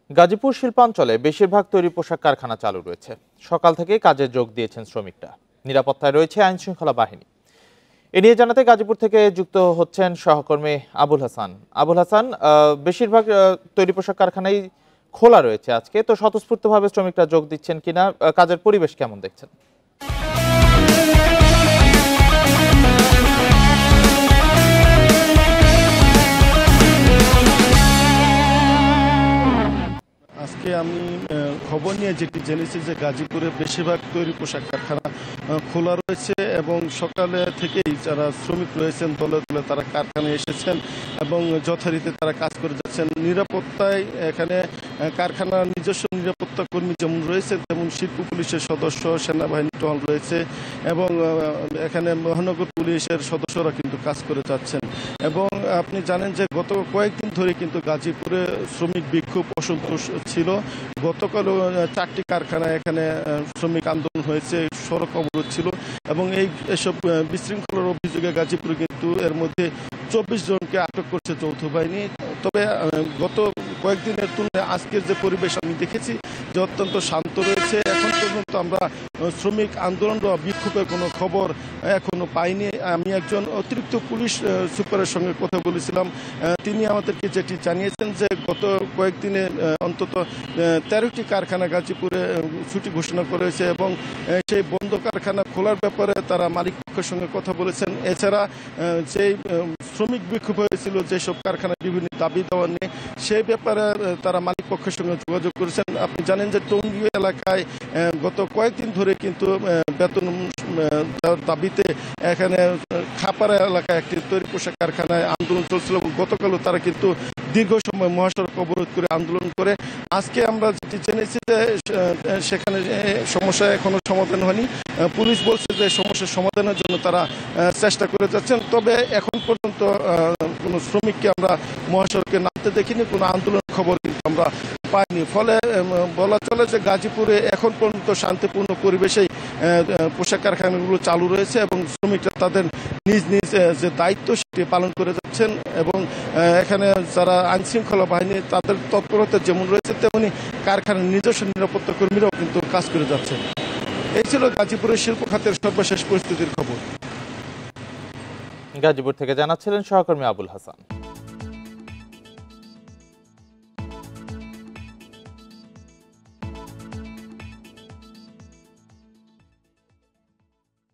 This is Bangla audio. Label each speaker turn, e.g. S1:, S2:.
S1: গাজীপুর শিল্পাঞ্চলে বেশিরভাগ তৈরি পোশাক কারখানা চালু রয়েছে। সকাল থেকেই কাজে যোগ দিয়েছেন শ্রমিকরা। নিরাপত্তায় রয়েছে আইন শৃঙ্খলা বাহিনী। এ নিয়ে জানাতে গাজীপুর থেকে যুক্ত হচ্ছেন সহকর্মী আবুল হাসান। বেশিরভাগ তৈরি পোশাক কারখানাই খোলা রয়েছে আজকে, তো স্বতঃস্ফূর্তভাবে শ্রমিকরা যোগ দিচ্ছেন কিনা, কাজের পরিবেশ কেমন দেখছেন?
S2: আজকে আমি খবর নিয়ে যেটি জেনেছি যে গাজীপুরে বেশিরভাগ তৈরি পোশাক কারখানা খোলা রয়েছে এবং সকালে থেকেই যারা শ্রমিক রয়েছেন দলে দলে তারা কারখানায় এসেছেন এবং যথারীতি তারা কাজ করে যাচ্ছেন। নিরাপত্তায় এখানে কারখানার নিজস্ব নিরাপত্তা কর্মী যেমন রয়েছে তেমন শিল্প পুলিশের সদস্য, সেনাবাহিনী টহল রয়েছে এবং এখানে মহানগর পুলিশের সদস্যরা কিন্তু কাজ করে যাচ্ছেন। এবং আপনি জানেন যে গত কয়েকদিন ধরে কিন্তু গাজীপুরে শ্রমিক বিক্ষোভ অসন্তোষ ছিল। গতকালও 4টি কারখানায় এখানে শ্রমিক আন্দোলন হয়েছে, সড়ক অবরোধ ছিল এবং এসব বিশৃঙ্খলার অভিযোগে গাজীপুরে কিন্তু এর মধ্যে 24 জনকে আটক করছে যৌথ বাহিনী। তবে গত কয়েকদিনের তুলনায় আজকের যে পরিবেশ আমি দেখেছি যে অত্যন্ত শান্ত রয়েছে। এখন পর্যন্ত আমরা শ্রমিক আন্দোলন বা বিক্ষোভের কোনো খবর এখনো পাইনি। আমি একজন অতিরিক্ত পুলিশ সুপারের সঙ্গে কথা বলেছিলাম। তিনি আমাদেরকে যেটি জানিয়েছেন যে গত কয়েকদিনে অন্তত 13টি কারখানা গাজীপুরে ছুটি ঘোষণা করেছে এবং সেই বন্ধ কারখানা খোলার ব্যাপারে তারা মালিক পক্ষের সঙ্গে কথা বলেছেন। এছাড়া যেই শ্রমিক বিক্ষোভ হয়েছিল যেসব কারখানায় বিভিন্ন দাবি দেওয়া নিয়ে, সেই ব্যাপারে তারা মালিক পক্ষের সঙ্গে যোগাযোগ করেছেন। আপনি জানেন যে টঙ্গী এলাকায় গত কয়েকদিন ধরে কিন্তু বেতন দাবিতে এখানে খাপাড়া এলাকায় একটি তৈরি পোশাক কারখানায় আন্দোলন চলছিল। গতকালও তারা কিন্তু দীর্ঘ সময় মহাসড়ক অবরোধ করে আন্দোলন করে। আজকে আমরা যেটি জেনেছি যে সেখানে সমস্যা এখনো সমাধান হয়নি। পুলিশ বলছে যে সমস্যার সমাধানের জন্য তারা চেষ্টা করে যাচ্ছেন। তবে এখন পর্যন্ত কোনো শ্রমিককে আমরা মহাসড়কে নামতে দেখিনি, কোনো আন্দোলনের খবর কিন্তু আমরা পাইনি। ফলে বলা চলে যে গাজীপুরে এখন পর্যন্ত শান্তিপূর্ণ পরিবেশেই পোশাক কারখানাগুলো চালু রয়েছে এবং শ্রমিকরা তাদের নিজ নিজ যে দায়িত্ব সেটি পালন করে যাচ্ছেন এবং এখানে যারা আইন শৃঙ্খলা বাহিনী তাদের তৎপরতা যেমন রয়েছে তেমনি কারখানার নিজস্ব নিরাপত্তা কর্মীরাও কিন্তু কাজ করে যাচ্ছেন। এই ছিল গাজীপুরের শিল্প খাতের সর্বশেষ পরিস্থিতির খবর।
S1: গাজীপুর থেকে জানাচ্ছিলেন সহকর্মী আবুল হাসান।